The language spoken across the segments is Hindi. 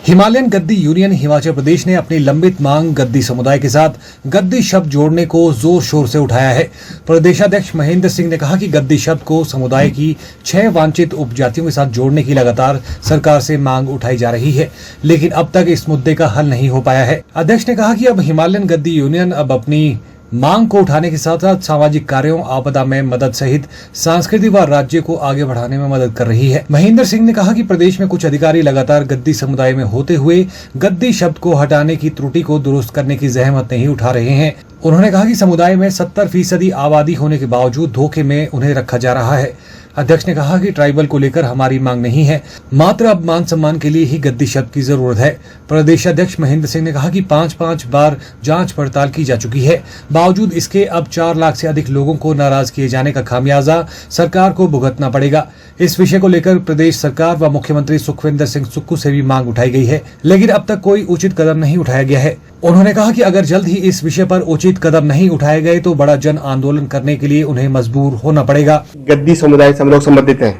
हिमालयन गद्दी यूनियन हिमाचल प्रदेश ने अपनी लंबित मांग गद्दी समुदाय के साथ गद्दी शब्द जोड़ने को जोर शोर से उठाया है। प्रदेशाध्यक्ष महेंद्र सिंह ने कहा कि गद्दी शब्द को समुदाय की 6 वांछित उपजातियों के साथ जोड़ने की लगातार सरकार से मांग उठाई जा रही है, लेकिन अब तक इस मुद्दे का हल नहीं हो पाया है। अध्यक्ष ने कहा कि अब हिमालयन गद्दी यूनियन अब अपनी मांग को उठाने के साथ साथ सामाजिक कार्यों, आपदा में मदद सहित सांस्कृतिक व राज्य को आगे बढ़ाने में मदद कर रही है। महेंद्र सिंह ने कहा कि प्रदेश में कुछ अधिकारी लगातार गद्दी समुदाय में होते हुए गद्दी शब्द को हटाने की त्रुटि को दुरुस्त करने की जहमत नहीं उठा रहे हैं। उन्होंने कहा कि समुदाय में 70% आबादी होने के बावजूद धोखे में उन्हें रखा जा रहा है। अध्यक्ष ने कहा कि ट्राइबल को लेकर हमारी मांग नहीं है, मात्र अब मान सम्मान के लिए ही गद्दी शब्द की जरूरत है। प्रदेशाध्यक्ष महेंद्र सिंह ने कहा कि 5-5 बार जांच पड़ताल की जा चुकी है, बावजूद इसके अब 4 लाख से अधिक लोगों को नाराज किए जाने का खामियाजा सरकार को भुगतना पड़ेगा। इस विषय को लेकर प्रदेश सरकार व मुख्यमंत्री सुखविंदर सिंह सुक्खू से भी मांग उठाई गई है, लेकिन अब तक कोई उचित कदम नहीं उठाया गया है। उन्होंने कहा कि अगर जल्द ही इस विषय पर उचित कदम नहीं उठाए गए तो बड़ा जन आंदोलन करने के लिए उन्हें मजबूर होना पड़ेगा। गद्दी समुदाय से हम लोग संबंधित हैं,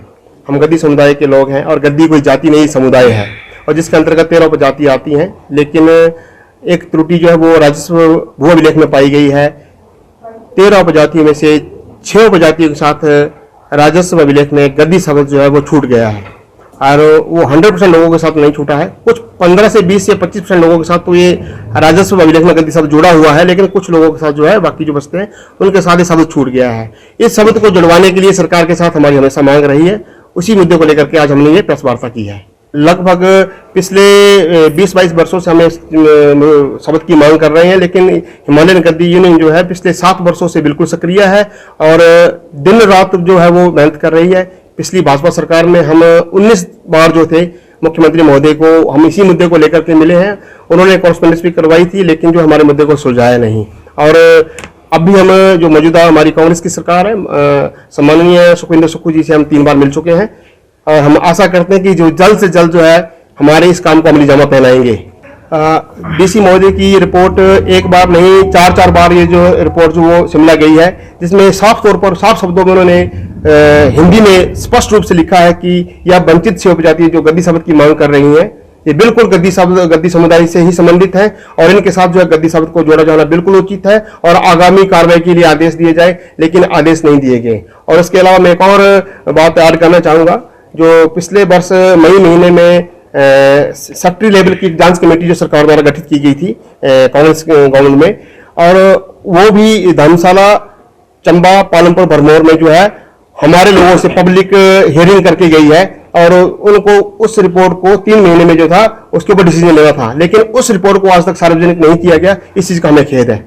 हम गद्दी समुदाय के लोग हैं और गद्दी कोई जाति नहीं समुदाय है और जिसके अंतर्गत 13 उपजाति आती हैं, लेकिन एक त्रुटि जो है वो राजस्व भू अभिलेख में पाई गई है। 13 उपजातियों में से 6 उपजातियों के साथ राजस्व अभिलेख में गद्दी शब्द जो है वो छूट गया है और वो 100% लोगों के साथ नहीं छूटा है। कुछ 15 से 20 से 25% लोगों के साथ तो ये राजस्व अभिलेख में गद्दी शब्द जुड़ा हुआ है, लेकिन कुछ लोगों के साथ जो है बाकी जो बचते हैं उनके साथ ये शब्द छूट गया है। इस शब्द को जुड़वाने के लिए सरकार के साथ हमारी हमेशा मांग रही है। उसी मुद्दे को लेकर के आज हमने ये प्रेस वार्ता की है। लगभग पिछले 20-22 वर्षों से हमें शब्द की मांग कर रहे हैं, लेकिन हिमालयन गद्दी यूनियन जो है पिछले 7 वर्षों से बिल्कुल सक्रिय है और दिन रात जो है वो मेहनत कर रही है। पिछली भाजपा सरकार में हम 19 बार जो थे मुख्यमंत्री महोदय को हम इसी मुद्दे को लेकर के मिले हैं। उन्होंने कॉरेस्पॉन्डेंस भी करवाई थी, लेकिन जो हमारे मुद्दे को सुलझाया नहीं। और अब भी हम जो मौजूदा हमारी कांग्रेस की सरकार है, सम्माननीय सुखविंदर सुक्खू जी से हम 3 बार मिल चुके हैं और हम आशा करते हैं कि जो जल्द से जल्द जो है हमारे इस काम को अमली जामा पहनाएंगे। डीसी महोदय की रिपोर्ट एक बार नहीं 4-4 बार ये जो रिपोर्ट जो वो शिमला गई है, जिसमें साफ तौर पर साफ शब्दों में उन्होंने हिंदी में स्पष्ट रूप से लिखा है कि यह वंचित से उपजाति जो गद्दी शब्द की मांग कर रही है, ये बिल्कुल गद्दी समुदाय से ही संबंधित है और इनके साथ जो है गद्दी शब्द को जोड़ा जाना बिल्कुल उचित है और आगामी कार्रवाई के लिए आदेश दिए जाए, लेकिन आदेश नहीं दिए गए। और इसके अलावा मैं एक और बात ऐड करना चाहूंगा। जो पिछले वर्ष मई महीने में सेक्रेटरी लेवल की जांच कमेटी जो सरकार द्वारा गठित की गई थी कांग्रेस गवर्नमेंट में, और वो भी धर्मशाला, चंबा, पालमपुर, भरमौर में जो है हमारे लोगों से पब्लिक हियरिंग करके गई है और उनको उस रिपोर्ट को 3 महीने में जो था उसके ऊपर डिसीजन लेना था, लेकिन उस रिपोर्ट को आज तक सार्वजनिक नहीं किया गया। इस चीज का हमें खेद है।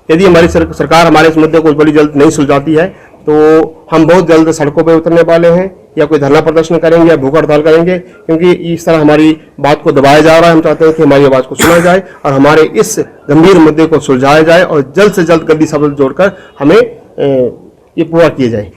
यदि हमारी सरकार हमारे इस मुद्दे को बड़ी जल्द नहीं सुलझाती है तो हम बहुत जल्द सड़कों पर उतरने वाले हैं या कोई धरना प्रदर्शन करेंगे या भूख हड़ताल करेंगे, क्योंकि इस तरह हमारी बात को दबाया जा रहा है। हम चाहते हैं कि हमारी आवाज को सुना जाए और हमारे इस गंभीर मुद्दे को सुलझाया जाए और जल्द से जल्द गद्दी शब्द जोड़कर हमें ये पूरा किया जाए।